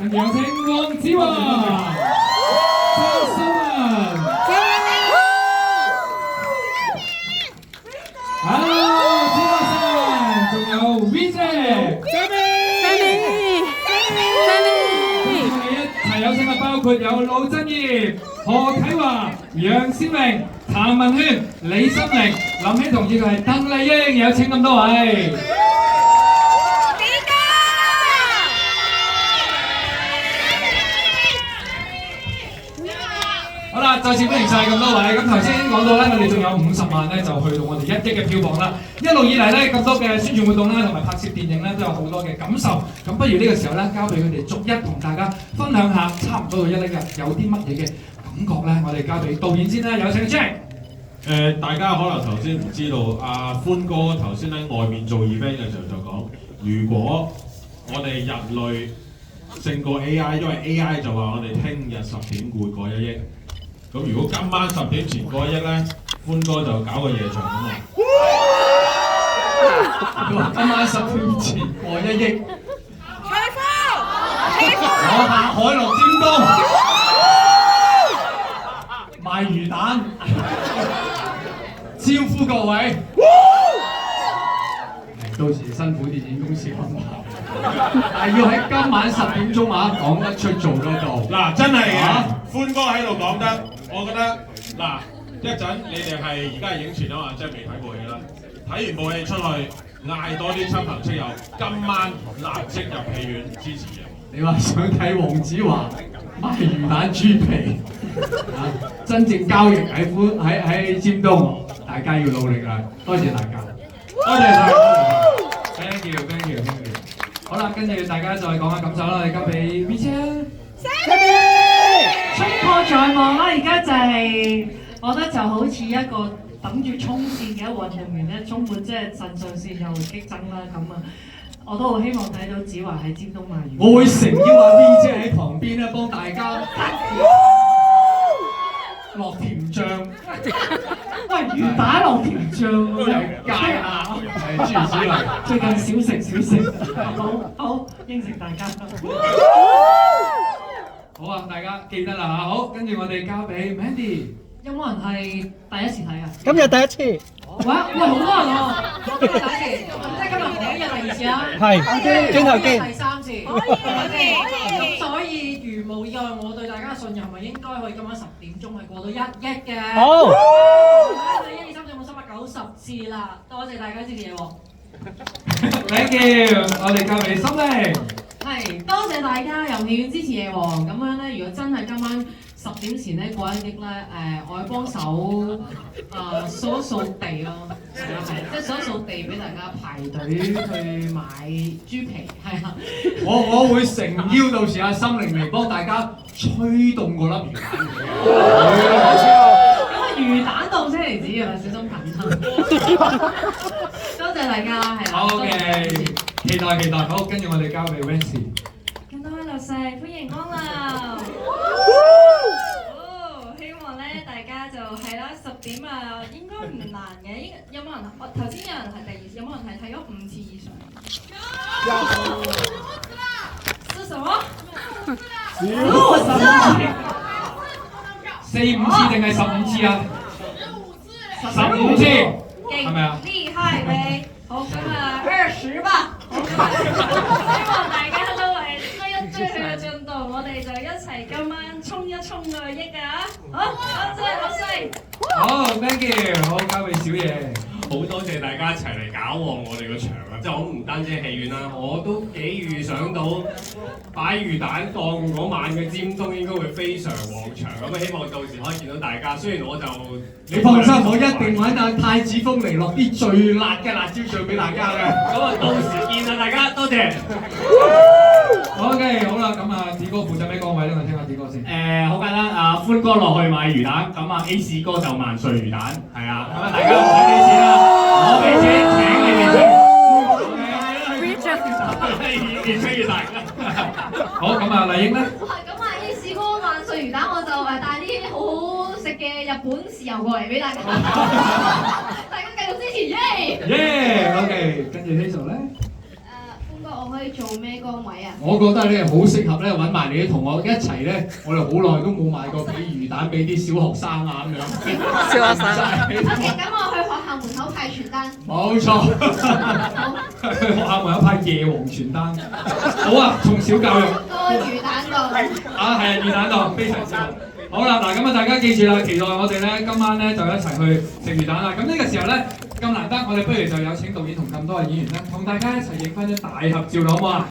跟住有請黃子華、周秀文、Hello 子華生，仲有 V 姐。有請嘅包括有盧振業、何啟華、楊思明、譚文軒、李心凌、林希彤以及係鄧麗英，有請咁多位。好啦，再次歡迎晒咁多位。咁頭先講到咧，我哋仲有50萬咧，就去到我哋1億嘅票房啦。一路以嚟咧，咁多嘅宣傳活動啦，同埋拍攝電影咧，都有好多嘅感受。咁不如呢個時候咧，交俾佢哋逐一同大家分享下，差唔多到1億日有啲乜嘢嘅感覺咧？我哋交俾導演先啦，有請 Jack。大家可能頭先唔知道，阿歡哥頭先喺外面做 event 嘅時候就講，如果我哋人類勝過 AI， 因為 AI 就話我哋聽日10點會過1億。咁如果今晚10點前過1億咧，歡哥就搞個夜場咁啊！佢話今晚10點前過1億，我下海落尖東賣魚蛋，招呼各位。到時辛苦電影公司安排，但係要喺今晚10點鐘啊講得出做得到。嗱，真係嘅，歡哥喺度講得，我覺得嗱，一陣你哋係而家係影前啊嘛，即係未睇部戲啦。睇完部戲出去，嗌多啲親朋戚友，今晚立即入戲院支持嘅。你話想睇黃子華賣魚蛋豬皮啊？真正交易喺尖東，大家要努力啦！多謝大家，多謝晒。Thank you。好啦，跟住大家再講下感受啦，我哋交俾 V 姐。衝破在望啦！而家就係、我覺得就好似一個等住衝線嘅運動員咧，充滿即係腎上腺又激增啦咁啊！我都好希望睇到子華喺尖東賣魚。我會誠邀阿 V 姐喺旁邊咧，幫大家落甜醬。喂，魚蛋落甜醬都有街啊，係諸如此類。最近少食，好應承大家。好啊，大家記得啦嚇。好，跟住我哋交俾 Mandy。有冇人係第一次睇啊？今日第一次。哇，好多人喎！今日第一次，即係今日可以第2次啦。係，轉頭見。第3次。咁所以如無意外，我對大家嘅信任係咪應該可以今晚10點鐘係過到1億嘅？好。1、2、3、4、5、390次啦，多謝大家支持嘢喎。Thank you，我哋交俾心靈。係，多謝大家由戲院支持嘢喎。咁樣咧，如果真係今晚10點前咧過1億咧，我會幫手掃一掃地咯，係啦，即係掃一掃地俾大家排隊去買豬皮，係啊。我會誠邀到時阿心靈嚟幫大家吹動嗰粒魚蛋。咁啊魚蛋到星期子啊，小心緊張。多謝大家，係啦。好嘅，期待。好，跟住我哋交俾 Wency。咁多位老細，歡迎光臨。希望咧大家就係啦，10點啊，應該唔難嘅。有冇人？我頭先有人係第2次，有冇人係睇咗5次以上？是什麼？4、5次定係15次啊？15次，係咪啊？厲害唄！好，咁啊20吧。希望大家都係追一追佢嘅進度，我哋就一齊今晚衝一衝個1億啊！好，多謝老細。好 ，thank you， 好，交俾小爺。好多謝大家一齊嚟搞旺我哋個場啊！即係我唔單止係戲院啦，我都幾預想到擺魚蛋檔嗰晚嘅尖東應該會非常旺場咁啊！希望到時可以見到大家。雖然我就你放心，我一定揾阿太子峰嚟落啲最辣嘅辣椒醬俾大家嘅。咁啊，到時見啦，大家多謝。OK， 好啦，咁啊，子哥負責咩崗位咧？我聽下子哥先。好簡單，歡哥落去買魚蛋，咁啊 AC 哥就萬歲魚蛋，係啊，咁啊大家唔使俾錢啦，我俾錢請你哋出。越吹越大。好，咁啊，麗英咧。咁啊 AC 哥萬歲魚蛋，我就帶啲好好食嘅日本豉油過嚟俾大家。大家繼續支持，耶！ OK， 跟住 Hazel 咧。歡哥，我可以會做咩崗位啊？我覺得咧好適合咧揾埋你啲同學一齊咧，我哋好耐都冇賣過俾魚蛋俾啲小學生啊咁樣。小學生。 OK， 咁我去學校門口派傳單。冇錯，去學校門口派夜王傳單。好啊，從小教育。個魚蛋檔。啊，係啊，魚蛋檔非常之好。好啦，嗱咁啊，大家記住啦，期待我哋咧今晚咧就一齊去食魚蛋啦。咁呢個時候咧咁難得，我哋不如就有請導演同咁多位演員咧，同大家一齊影翻張大合照，好唔好啊？